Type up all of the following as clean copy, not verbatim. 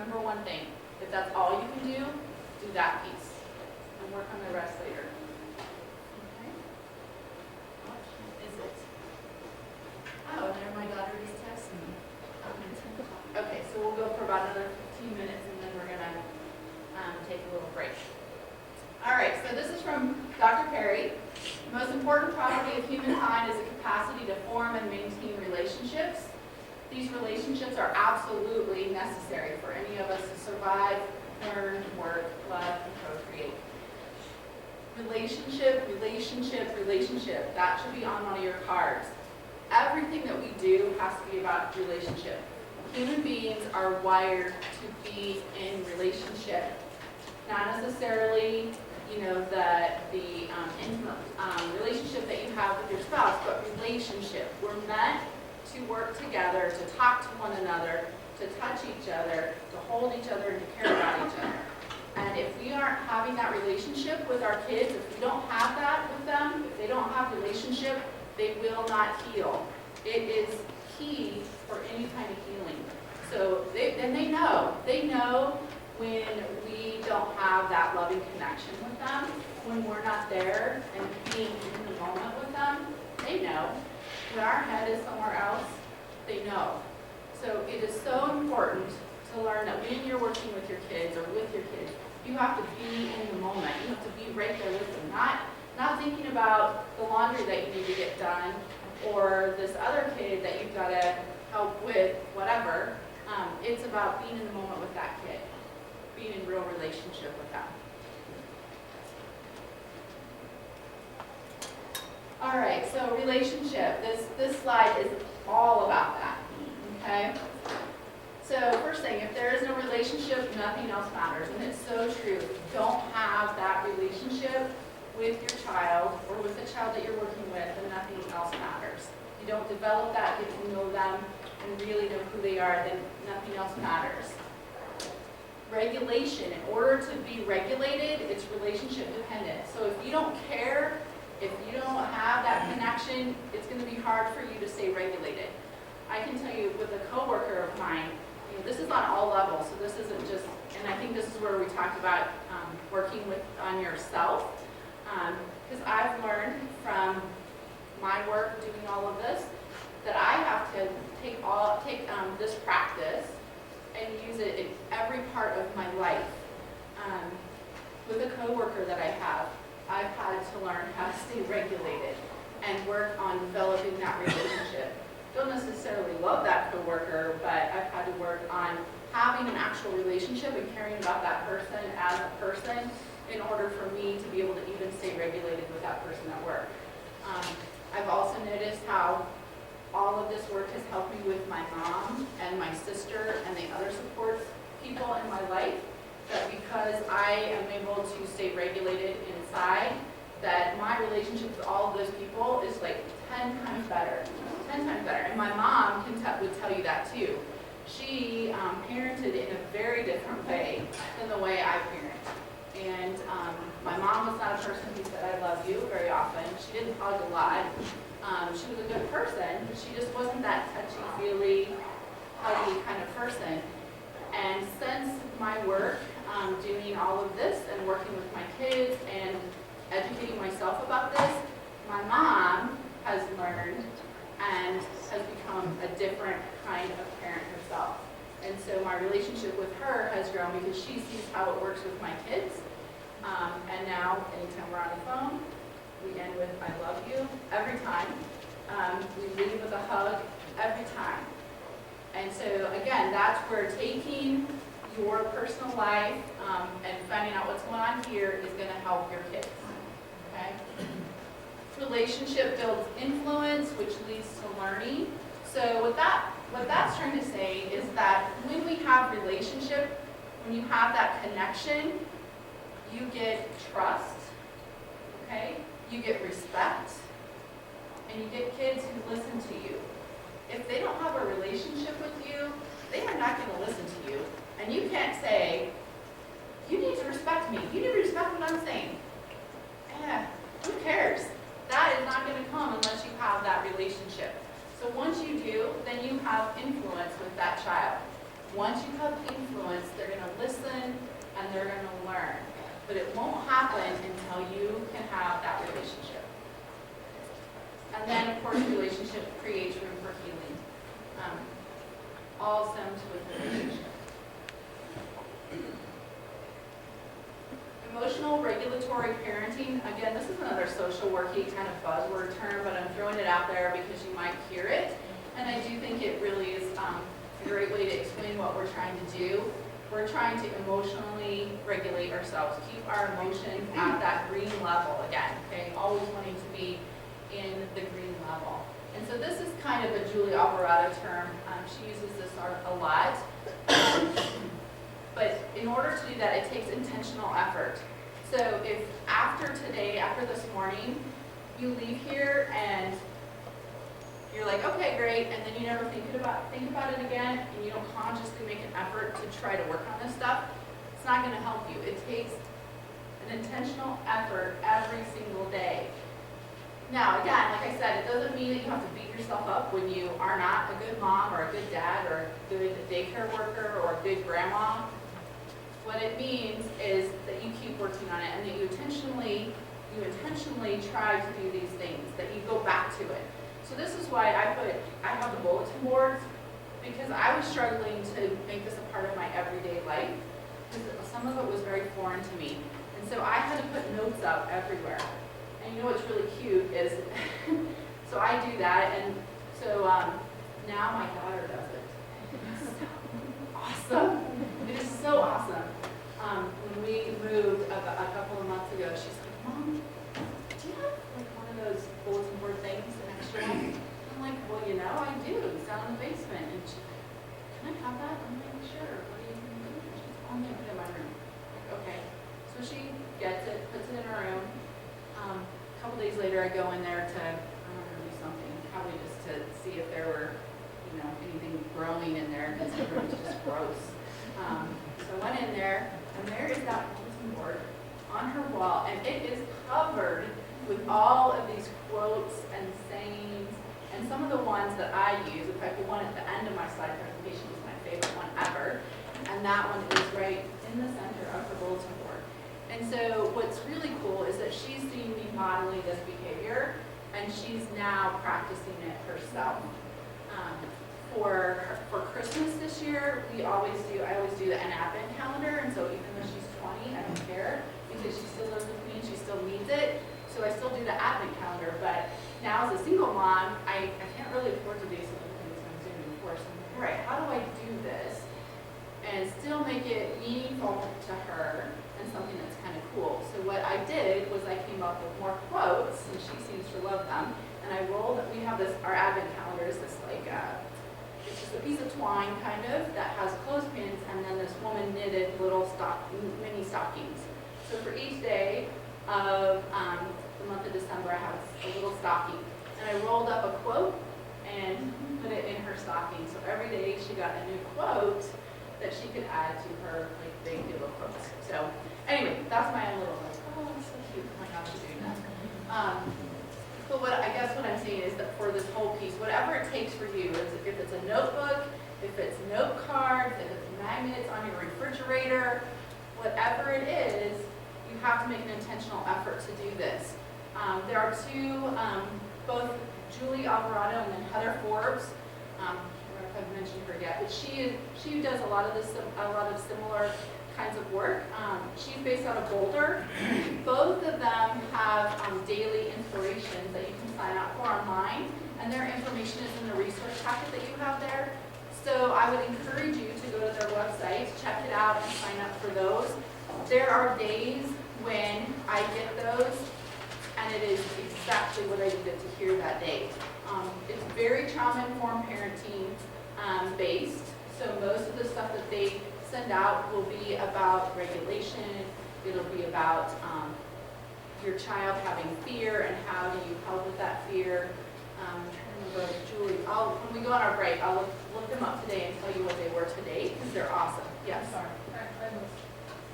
Number one thing. If that's all you can do that piece and work on the rest later. Okay? What is it? Oh, there my daughter is texting me. Okay, so we'll go for about another 15 minutes and then we're going to take a little break. All right, so this is from Dr. Perry. The most important property of humankind is the capacity to form and maintain relationships. These relationships are absolutely necessary for any of us to survive, learn, work, love, and procreate. Relationship, relationship, relationship. That should be on one of your cards. Everything that we do has to be about relationship. Human beings are wired to be in relationship. Not necessarily, the intimate relationship that you have with your spouse, but relationship. We're meant to work together, to talk to one another, to touch each other, to hold each other, and to care about each other. And if we aren't having that relationship with our kids, if we don't have that with them, if they don't have relationship, they will not heal. It is key for any kind of healing. So, they know when we don't have that loving connection with them, when we're not there and being in the moment with them, they know. When our head is somewhere else, they know. So it is so important to learn that when you're working with your kids or with your kids, you have to be in the moment. You have to be right there with them. Not thinking about the laundry that you need to get done or this other kid that you've got to help with, whatever. It's about being in the moment with that kid, being in real relationship with them. All right, so relationship. This slide is all about that, okay? So first thing, if there is no relationship, nothing else matters. And it's so true. If you don't have that relationship with your child or with the child that you're working with, then nothing else matters. If you don't develop that, get to know them, and really know who they are, then nothing else matters. Regulation. In order to be regulated, it's relationship dependent. So if you don't care, if you don't have that connection, it's going to be hard for you to stay regulated. I can tell you with a coworker of mine, this is on all levels, so this isn't just, and I think this is where we talked about working on yourself, because I've learned from my work doing all of this, that I have to take this practice and use it in every part of my life. With a coworker that I have, I've had to learn how to stay regulated and work on developing that relationship. Don't necessarily love that coworker, but I've had to work on having an actual relationship and caring about that person as a person in order for me to be able to even stay regulated with that person at work. I've also noticed how all of this work has helped me with my mom and my sister and the other support people in my life, that because I am able to stay regulated inside, that my relationship with all of those people is like 10 times better. 10 times better. And my mom would tell you that too. She parented in a very different way than the way I parent. And my mom was not a person who said, "I love you," very often. She didn't hug a lot. She was a good person, but she just wasn't that touchy-feely, huggy kind of person. And since my work, doing all of this and working with my kids and educating myself about this, my mom has learned and has become a different kind of parent herself. And so my relationship with her has grown because she sees how it works with my kids. And now, anytime we're on the phone, we end with "I love you" every time. We leave with a hug every time. And so again, that's where taking your personal life and finding out what's going on here is going to help your kids. Okay? Relationship builds influence, which leads to learning. So what that's trying to say is that when we have relationship, when you have that connection, you get trust, okay? You get respect, and you get kids who listen to you. If they don't have a relationship with you, they are not going to listen to you. And you can't say, "You need to respect me. You need to respect what I'm saying." Who cares? That is not going to come unless you have that relationship. So once you do, then you have influence with that child. Once you have influence, they're going to listen and they're going to learn. But it won't happen until you can have that relationship. And then, of course, relationship creates room for healing. All stems with relationship. Emotional regulatory parenting. Again, this is another social worky kind of buzzword term, but I'm throwing it out there because you might hear it. And I do think it really is a great way to explain what we're trying to do. We're trying to emotionally regulate ourselves, keep our emotions at that green level again, okay? Always wanting to be in the green level. And so this is kind of a Julie Alvarado term. She uses this a lot. But in order to do that, it takes intentional effort. So if after today, after this morning, you leave here and you're like, okay, great, and then you never think about it again, and you don't consciously make an effort to try to work on this stuff, it's not going to help you. It takes an intentional effort every single day. Now, again, like I said, it doesn't mean that you have to beat yourself up when you are not a good mom or a good dad or a good daycare worker or a good grandma. What it means is that you keep working on it and that you intentionally try to do these things, that you go back to it. So this is why I have the bulletin boards, because I was struggling to make this a part of my everyday life, because some of it was very foreign to me. And so I had to put notes up everywhere. And you know what's really cute is, so I do that, and so now my daughter does it. It's so awesome. It is so awesome. When we moved a couple of months ago, she's like, Mom, do you have like one of those bulletin board things, an extra one? I'm like, well, you know, I do. It's down in the basement. And she's like, can I have that? I'm like, sure. What are you going to do? She's like, I'm going to put it in my room. I'm like, okay. So she gets it, puts it in her room. A couple days later, I go in there to, do something, probably just to see if there were, anything growing in there, because the room's just gross. So I went in there, and there is that bulletin board on her wall, and it is covered with all of these quotes and sayings, and some of the ones that I use. In fact, the one at the end of my slide presentation is my favorite one ever, and that one is right in the center of her bulletin board. And so what's really cool is that she's seen me modeling this behavior, and she's now practicing it herself. For Christmas this year, I always do an advent calendar, and so even though she's 20, I don't care, because she still lives with me and she still needs it. So I still do the advent calendar, but now as a single mom, I can't really afford to do some of the things I'm doing before. So I'm like, all right, how do I do this and still make it meaningful to her and something that's kind of cool? So what I did was I came up with more quotes, and she seems to love them, and I rolled, we have this, our advent calendar is this like, it's just a piece of twine kind of that has clothespins, and then this woman knitted little mini stockings. So for each day of the month of December, I have a little stocking, and I rolled up a quote and put it in her stocking. So every day she got a new quote that she could add to her like big deal of quotes. So anyway, that's my own little like, oh, that's so cute. Oh my gosh, you're doing that. But what I'm saying is that for this whole piece, whatever it takes for you, if it's a notebook, if it's note cards, if it's magnets on your refrigerator, whatever it is, you have to make an intentional effort to do this. There are two, both Julie Alvarado and then Heather Forbes. I don't know if I've mentioned her yet, but she does a lot of similar kinds of work. She's based out of Boulder. Both of them have daily inspirations that you can sign up for online, and their information is in the resource packet that you have there. So I would encourage you to go to their website, check it out, and sign up for those. There are days when I get those, and it is exactly what I needed to hear that day. It's very trauma-informed parenting based, so most of the stuff that they send out will be about regulation. It'll be about your child having fear and how do you help with that fear. I'm trying to remember, Julie, when we go on our break, I'll look them up today and tell you what they were today, because they're awesome. Yes? Sorry, I was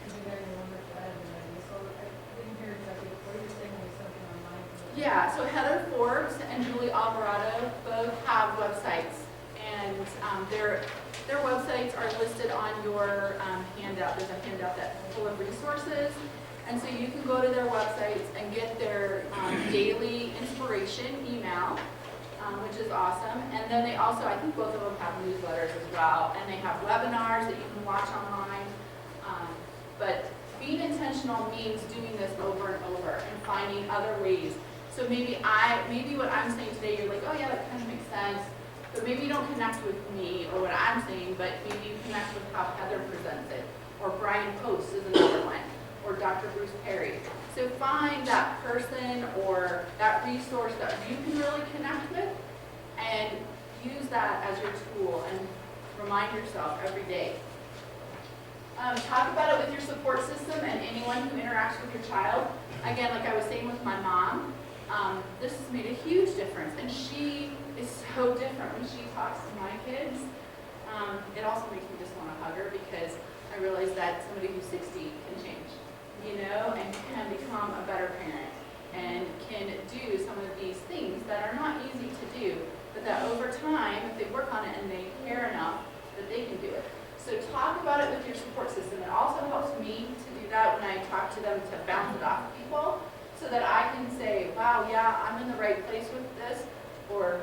engineering the one that I had been so I didn't hear exactly what you were saying. There was something online. Yeah, so Heather Forbes and Julie Alvarado both have websites, and they're Their websites are listed on your handout. There's a handout that's full of resources. And so you can go to their websites and get their daily inspiration email, which is awesome. And then they also, I think both of them have newsletters as well. And they have webinars that you can watch online. But being intentional means doing this over and over and finding other ways. So maybe what I'm saying today, you're like, oh yeah, that kind of makes sense. But maybe you don't connect with me or what I'm saying, but maybe you connect with how Heather presents it. Or Brian Post is another one. Or Dr. Bruce Perry. So find that person or that resource that you can really connect with and use that as your tool and remind yourself every day. Talk about it with your support system and anyone who interacts with your child. Again, like I was saying with my mom, this has made a huge difference. And she is so different when she talks to my kids. It also makes me just want to hug her because I realize that somebody who's 60 can change, and can become a better parent and can do some of these things that are not easy to do, but that over time, if they work on it and they care enough, that they can do it. So talk about it with your support system. It also helps me to do that when I talk to them to bounce it off people so that I can say, wow, yeah, I'm in the right place with this, or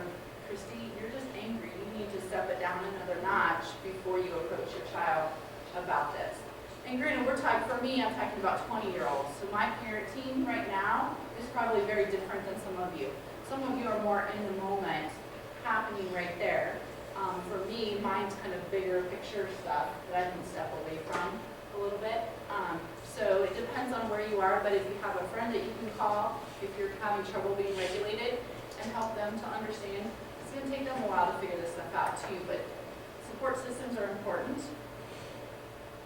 Christy, you're just angry. You need to step it down another notch before you approach your child about this. And granted, for me, I'm talking about 20-year-olds. So my parenting right now is probably very different than some of you. Some of you are more in the moment, happening right there. For me, mine's kind of bigger picture stuff that I can step away from a little bit. So it depends on where you are, but if you have a friend that you can call, if you're having trouble being regulated, and help them to understand, it's going to take them a while to figure this stuff out too, but support systems are important.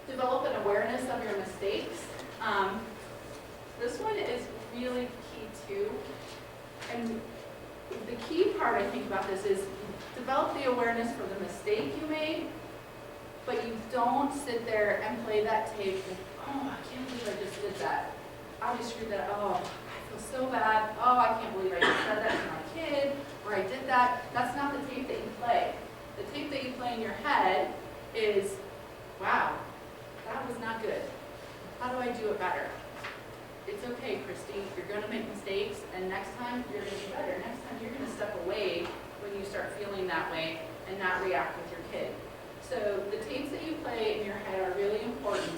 Develop an awareness of your mistakes. This one is really key too. And the key part I think about this is develop the awareness for the mistake you made, but you don't sit there and play that tape and, oh, I can't believe I just did that. I just screwed that, oh, I feel so bad. Oh, I can't believe I just said that to my kid, or I did that. That's not the tape that you play. The tape that you play in your head is, wow, that was not good. How do I do it better? It's okay, Christy. You're going to make mistakes, and next time you're going to be better. Next time you're going to step away when you start feeling that way and not react with your kid. So the tapes that you play in your head are really important.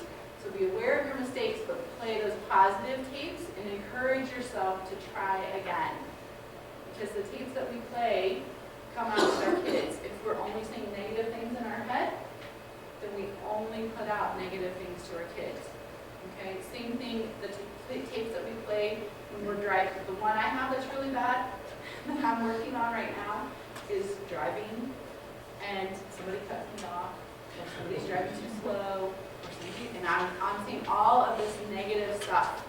So be aware of your mistakes, but play those positive tapes and encourage yourself to try again. Because the tapes that we play come out with our kids. If we're only saying negative things in our head, then we only put out negative things to our kids. Okay, same thing, the tapes that we play when we're driving. The one I have that's really bad, that I'm working on right now, is driving and somebody cuts me off, or somebody's driving too slow, or something, and I'm seeing all of this negative stuff.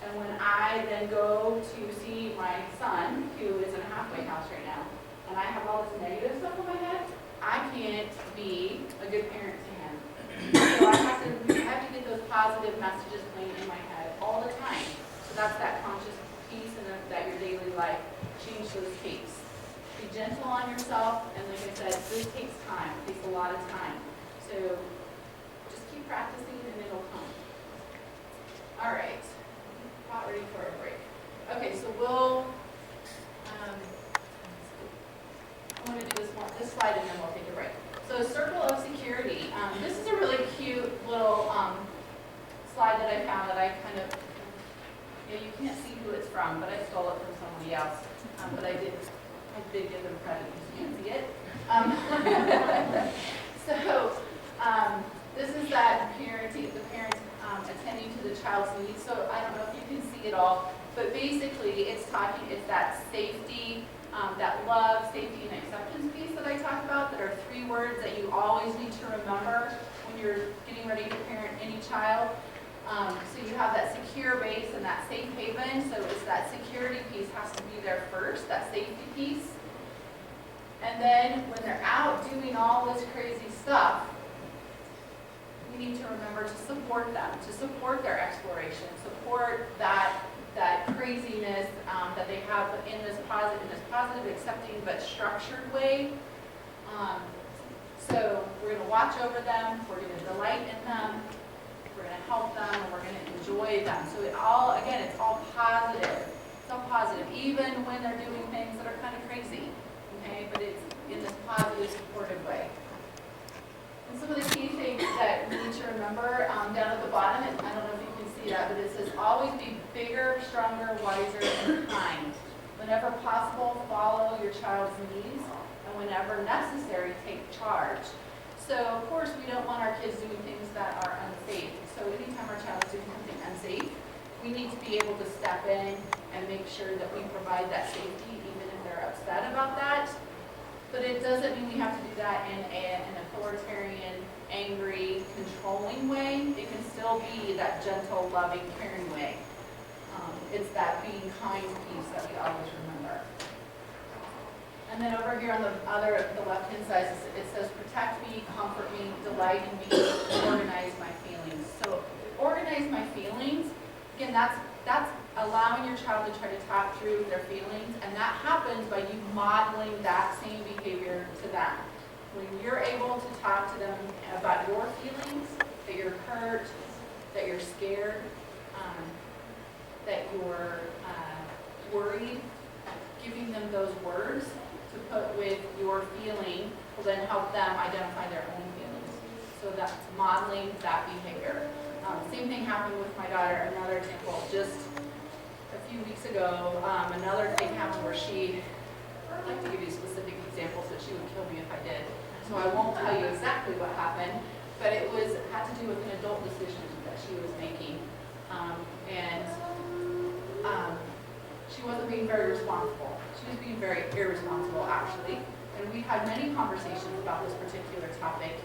And when I then go to see my son, who is in a halfway house right now, and I have all this negative stuff in my head, I can't be a good parent to him. So I have to get those positive messages playing in my head all the time. So that's that conscious piece in that your daily life. Change those tapes. Be gentle on yourself, and like I said, this takes time. It takes a lot of time. So just keep practicing and it'll come. All right. About ready for a break. Okay, so I'm going to do this slide and then we'll take a break. So circle of security. This is a really cute little slide that I found that I kind of, you can't see who it's from, but I stole it from somebody else. But I did give them credit because you can't see it. This is that the parents attending to the child's needs. So I don't know if you can see it all, but basically it's that safety, that love, safety, and acceptance piece that I talked about, that are 3 words that you always need to remember when you're getting ready to parent any child. So you have that secure base and that safe haven. So it's that security piece has to be there first, that safety piece. And then when they're out doing all this crazy stuff, we need to remember to support them, to support their exploration, support that craziness that they have in this positive, accepting, but structured way. So we're going to watch over them, we're gonna delight in them, we're gonna help them, and we're gonna enjoy them. So it all, again, it's all positive. It's all positive, even when they're doing things that are kind of crazy, okay? But it's in this positive, supportive way. And some of the key things that we need to remember down at the bottom, and I don't know if you can see that, but it says always be bigger, stronger, wiser, and kind. Whenever possible, follow your child's needs, and whenever necessary, take charge. So, of course, we don't want our kids doing things that are unsafe. So anytime our child is doing something unsafe, we need to be able to step in and make sure that we provide that safety, even if they're upset about that. But it doesn't mean we have to do that in an authoritarian, angry, controlling way. It can still be that gentle, loving, caring way. It's that being kind piece that we always remember. And then over here on the left-hand side, it says protect me, comfort me, delight in me, organize my feelings. So organize my feelings, again, that's allowing your child to try to talk through their feelings, and that happens by you modeling that same behavior to them. When you're able to talk to them about your feelings, that you're hurt, that you're scared, that you're worried, giving them those words to put with your feeling will then help them identify their own feelings. So that's modeling that behavior. Same thing happened with my daughter. Another example, just a few weeks ago, another thing happened where I'd like to give you specific examples, but she would kill me if I did. So I won't tell you exactly what happened, but it had to do with an adult decision that she was making. She wasn't being very responsible. She was being very irresponsible, actually. And we had many conversations about this particular topic,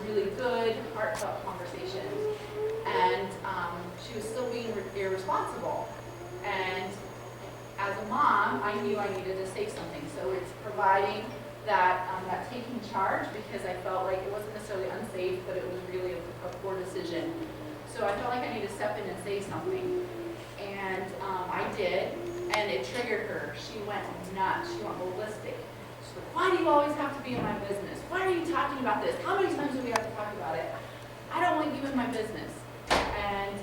really good, heartfelt conversations. And she was still being irresponsible. And as a mom, I knew I needed to say something. So it's providing that taking charge, because I felt like it wasn't necessarily unsafe, but it was really a poor decision. So I felt like I needed to step in and say something. And I did, and it triggered her. She went nuts. She went ballistic. She's like, why do you always have to be in my business? Why are you talking about this? How many times do we have to talk about it? I don't want you in my business. And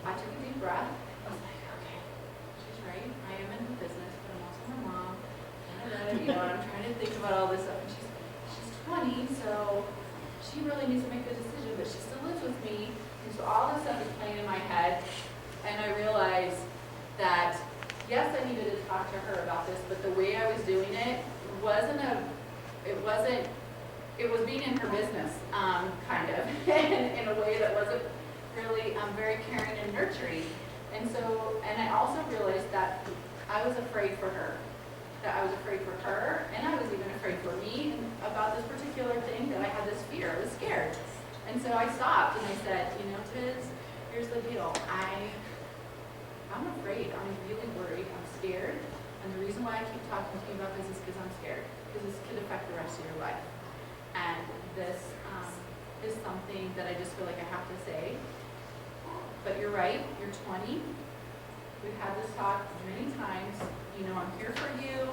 I took a deep breath. I was like, okay, she's right. I am in the business, but I'm also her mom. And I'm trying to think about all this stuff. And she's 20, so she really needs to make the decision, but she still lives with me. And so all this stuff is playing in my head. And I realized that, yes, I needed to talk to her about this, but the way I was doing it it was being in her business, kind of, in a way that wasn't really very caring and nurturing. And I also realized that I was afraid for her. That I was afraid for her, and I was even afraid for me about this particular thing, that I had this fear. I was scared. And so I stopped and I said, Tiz, here's the deal. I'm afraid. I'm really worried. I'm scared. And the reason why I keep talking to you about this is because I'm scared. Because this could affect the rest of your life. And this is something that I just feel like I have to say. But you're right. You're 20. We've had this talk many times. I'm here for you.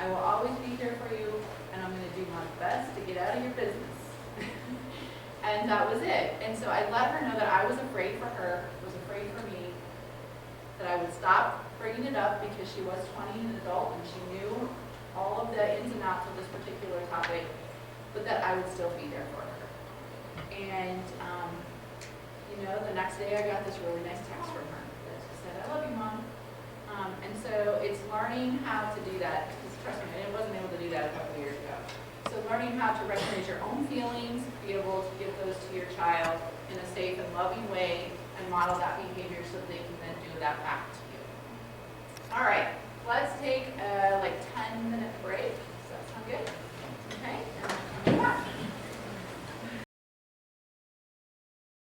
I will always be here for you. And I'm going to do my best to get out of your business. And that was it. And so I let her know that I was afraid for her, was afraid for me, that I would stop bringing it up because she was 20 and an adult and she knew all of the ins and outs of this particular topic, but that I would still be there for her. And, the next day I got this really nice text from her that said, I love you, Mom. And so it's learning how to do that, because trust me, I wasn't able to do that a couple of years ago. So learning how to recognize your own feelings, be able to give those to your child in a safe and loving way, and model that behavior so they can then do that back to you. All right.